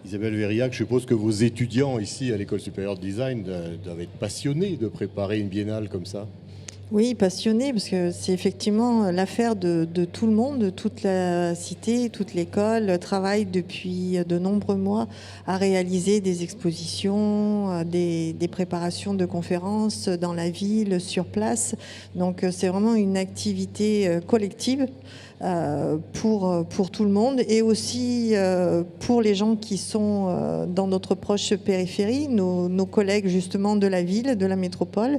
Isabelle Vériac, je suppose que vos étudiants ici à l'École supérieure de design doivent être passionnés de préparer une biennale comme ça. Oui, passionné, parce que c'est effectivement l'affaire de tout le monde, toute la cité, toute l'école travaille depuis de nombreux mois à réaliser des expositions, des préparations de conférences dans la ville, sur place. Donc c'est vraiment une activité collective. Pour tout le monde et aussi pour les gens qui sont dans notre proche périphérie, nos collègues justement de la ville, de la métropole,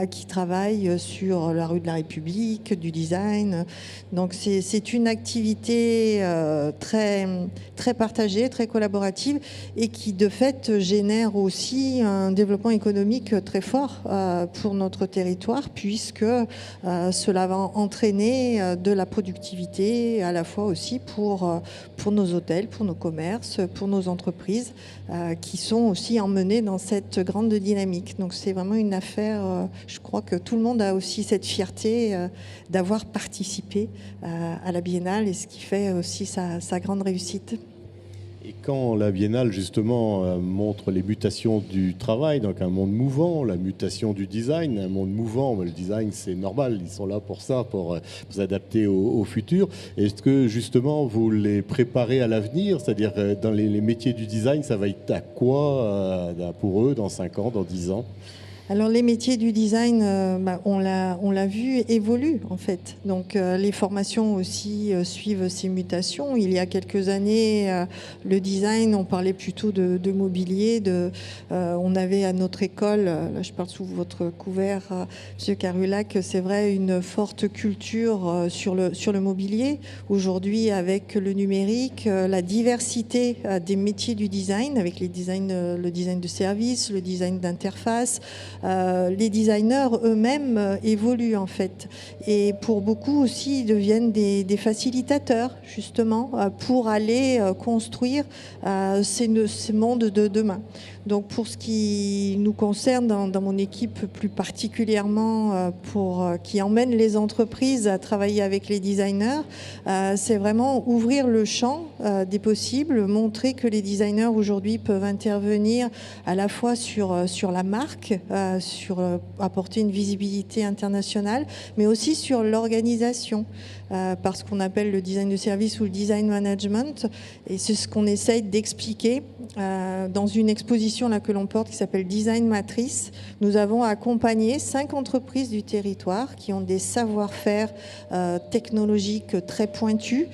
qui travaillent sur la rue de la République, du design. Donc c'est une activité très, très partagée, très collaborative et qui de fait génère aussi un développement économique très fort pour notre territoire puisque cela va entraîner de la productivité à la fois aussi pour nos hôtels, pour nos commerces, pour nos entreprises qui sont aussi emmenés dans cette grande dynamique. Donc c'est vraiment une affaire, je crois que tout le monde a aussi cette fierté d'avoir participé à la Biennale et ce qui fait aussi sa grande réussite. Et quand la Biennale, justement, montre les mutations du travail, donc un monde mouvant, la mutation du design, un monde mouvant, le design, c'est normal, ils sont là pour ça, pour s'adapter au futur. Est-ce que, justement, vous les préparez à l'avenir? C'est-à-dire, dans les métiers du design, ça va être à quoi pour eux dans 5 ans, dans 10 ans? Alors les métiers du design, on l'a vu, évoluent en fait. Donc les formations aussi suivent ces mutations. Il y a quelques années, le design, on parlait plutôt de mobilier. On avait à notre école, là je parle sous votre couvert, M. Carulac, c'est vrai, une forte culture sur le mobilier. Aujourd'hui, avec le numérique, la diversité des métiers du design, avec le design de service, le design d'interface, les designers eux-mêmes évoluent en fait. Et pour beaucoup aussi, ils deviennent des facilitateurs justement pour aller construire ce monde de demain. Donc pour ce qui nous concerne dans mon équipe plus particulièrement qui emmène les entreprises à travailler avec les designers, c'est vraiment ouvrir le champ des possibles, montrer que les designers aujourd'hui peuvent intervenir à la fois sur la marque, sur apporter une visibilité internationale, mais aussi sur l'organisation, parce qu'on appelle le design de service ou le design management, et c'est ce qu'on essaye d'expliquer dans une exposition là que l'on porte qui s'appelle Design Matrice. Nous avons accompagné 5 entreprises du territoire qui ont des savoir-faire technologiques très pointus,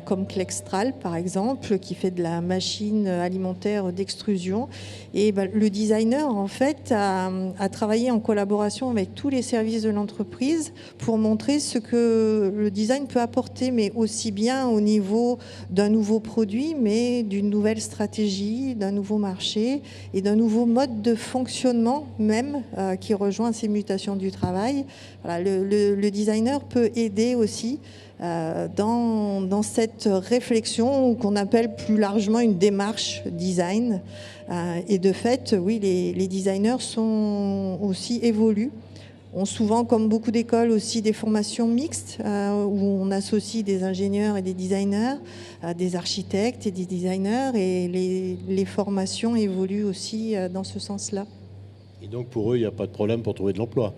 comme Klextral par exemple, qui fait de la machine alimentaire d'extrusion. Et le designer en fait a travaillé en collaboration avec tous les services de l'entreprise pour montrer ce que le design peut apporter, mais aussi bien au niveau d'un nouveau produit, mais d'une nouvelle stratégie, d'un nouveau marché et d'un nouveau mode de fonctionnement même qui rejoint ces mutations du travail. Voilà, le designer peut aider aussi dans cette réflexion qu'on appelle plus largement une démarche design. Et de fait, oui, les designers sont aussi évoluent. Ont souvent, comme beaucoup d'écoles, aussi des formations mixtes où on associe des ingénieurs et des designers, des architectes et des designers, et les formations évoluent aussi dans ce sens-là. Et donc pour eux, il n'y a pas de problème pour trouver de l'emploi?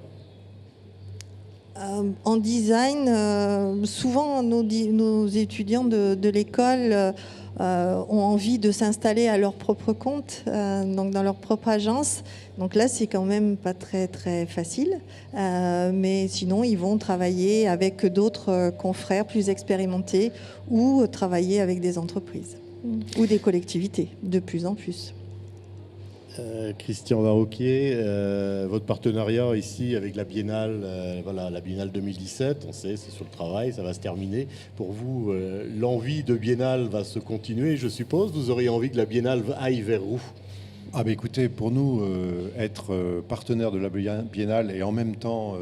En design, souvent nos étudiants de l'école ont envie de s'installer à leur propre compte, donc dans leur propre agence. Donc là, c'est quand même pas très très facile, mais sinon ils vont travailler avec d'autres confrères plus expérimentés ou travailler avec des entreprises ou des collectivités de plus en plus. Christian Varroquier, votre partenariat ici avec la Biennale, voilà, la Biennale 2017, on sait, c'est sur le travail, ça va se terminer. Pour vous, l'envie de Biennale va se continuer, je suppose. Vous auriez envie que la Biennale aille vers où? Écoutez, pour nous, être partenaire de la Biennale et en même temps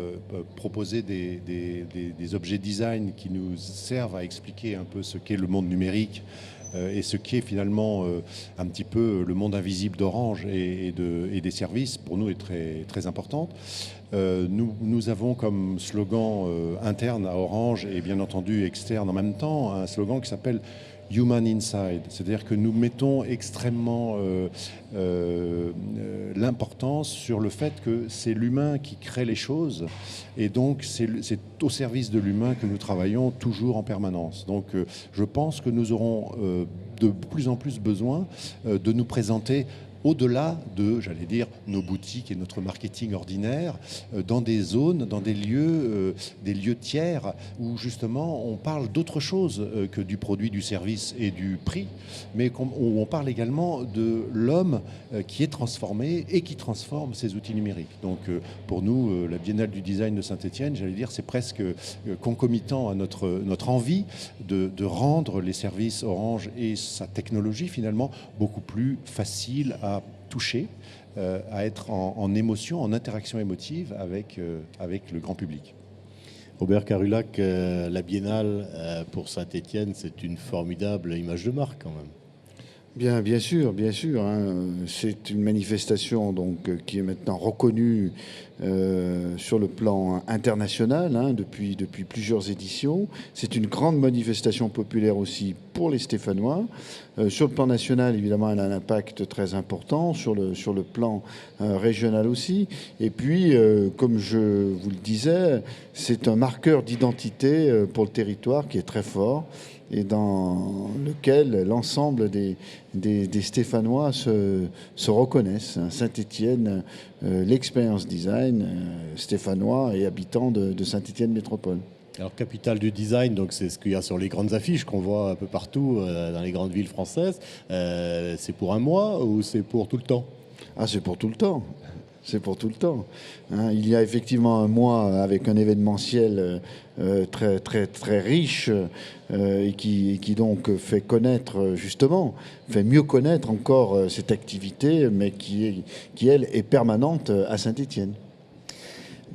proposer des objets design qui nous servent à expliquer un peu ce qu'est le monde numérique et ce qui est finalement un petit peu le monde invisible d'Orange et des services, pour nous est très, très importante. Nous avons comme slogan interne à Orange et bien entendu externe en même temps un slogan qui s'appelle human inside, c'est-à-dire que nous mettons extrêmement l'importance sur le fait que c'est l'humain qui crée les choses et donc c'est au service de l'humain que nous travaillons toujours en permanence. Donc je pense que nous aurons de plus en plus besoin de nous présenter au-delà de, j'allais dire, nos boutiques et notre marketing ordinaire, dans des zones, dans des lieux tiers, où justement on parle d'autre chose que du produit, du service et du prix, mais où on parle également de l'homme qui est transformé et qui transforme ces outils numériques. Donc pour nous, la Biennale du Design de Saint-Étienne, j'allais dire, c'est presque concomitant à notre envie de rendre les services Orange et sa technologie finalement beaucoup plus facile à toucher, à être en émotion, en interaction émotive avec le grand public. Robert Carulac, la Biennale pour Saint-Étienne, c'est une formidable image de marque quand même. Bien sûr, bien sûr. C'est une manifestation donc, qui est maintenant reconnue sur le plan international depuis plusieurs éditions. C'est une grande manifestation populaire aussi pour les Stéphanois. Sur le plan national, évidemment, elle a un impact très important, sur le plan régional aussi. Et puis, comme je vous le disais, c'est un marqueur d'identité pour le territoire qui est très fort et dans lequel l'ensemble des Stéphanois se reconnaissent. Saint-Étienne, l'expérience design, stéphanois et habitants de Saint-Étienne Métropole. Alors, capitale du design, donc c'est ce qu'il y a sur les grandes affiches qu'on voit un peu partout dans les grandes villes françaises. C'est pour un mois ou c'est pour tout le temps ? Ah, c'est pour tout le temps. C'est pour tout le temps. Il y a effectivement un mois avec un événementiel très, très, très riche et qui donc fait connaître, justement, fait mieux connaître encore cette activité, mais qui elle, est permanente à Saint-Étienne.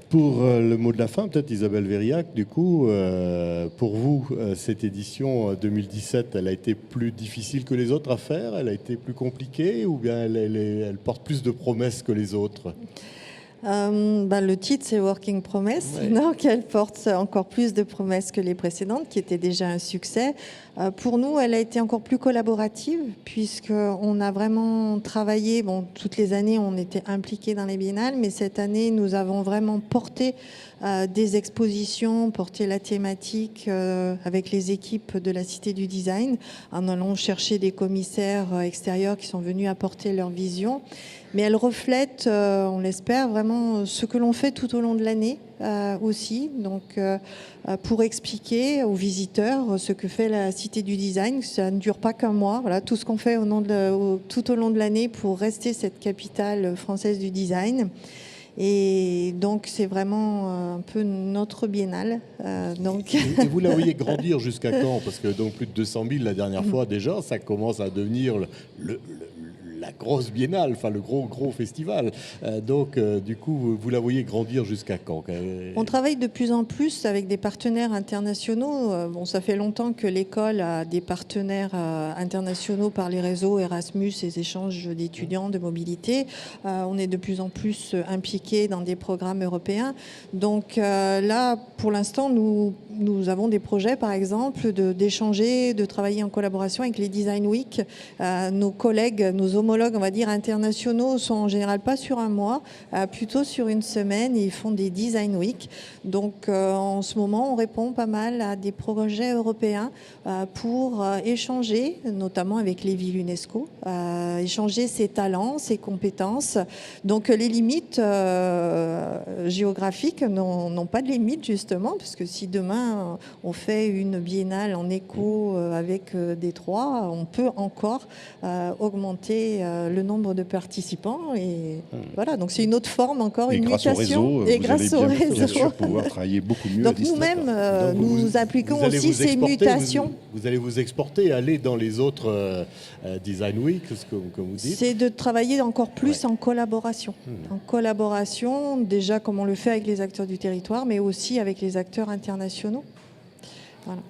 Pour le mot de la fin, peut-être Isabelle Vériac, du coup, pour vous, cette édition 2017, elle a été plus difficile que les autres à faire? Elle a été plus compliquée ou bien elle porte plus de promesses que les autres? Le titre, c'est Working Promise, ouais. Donc elle porte encore plus de promesses que les précédentes, qui étaient déjà un succès. Pour nous, elle a été encore plus collaborative, puisqu'on a vraiment travaillé, toutes les années, on était impliqués dans les biennales, mais cette année, nous avons vraiment porté des expositions, porté la thématique avec les équipes de la Cité du Design, en allant chercher des commissaires extérieurs qui sont venus apporter leur vision. Mais elle reflète, on l'espère, vraiment ce que l'on fait tout au long de l'année aussi. Donc, pour expliquer aux visiteurs ce que fait la Cité du Design, ça ne dure pas qu'un mois. Voilà, tout ce qu'on fait tout au long de l'année pour rester cette capitale française du design. Et donc, c'est vraiment un peu notre biennale. Et vous la voyez grandir jusqu'à quand? Parce que donc plus de 200 000 la dernière fois déjà, ça commence à devenir la grosse biennale, enfin le gros festival. Du coup, vous la voyez grandir jusqu'à quand? On travaille de plus en plus avec des partenaires internationaux. Ça fait longtemps que l'école a des partenaires internationaux par les réseaux Erasmus, les échanges d'étudiants, de mobilité. On est de plus en plus impliqués dans des programmes européens. Donc là, pour l'instant, nous avons des projets, par exemple, d'échanger, de travailler en collaboration avec les Design Week. Nos collègues, nos homologues, on va dire, internationaux sont en général pas sur un mois, plutôt sur une semaine. Ils font des Design Week. Donc en ce moment, on répond pas mal à des projets européens pour échanger, notamment avec les villes UNESCO, échanger ses talents, ses compétences. Donc les limites géographiques n'ont pas de limite, justement, parce que si demain on fait une biennale en écho avec Détroit, on peut encore augmenter le nombre de participants. Et voilà, donc c'est une autre forme, encore une mutation. Et grâce au réseau, bien sûr, pouvoir travailler beaucoup mieux. Donc nous-mêmes, nous appliquons aussi ces mutations. Vous allez vous exporter, aller dans les autres Design Week, comme vous dites. C'est de travailler encore plus en collaboration. En collaboration, déjà comme on le fait avec les acteurs du territoire, mais aussi avec les acteurs internationaux. Voilà.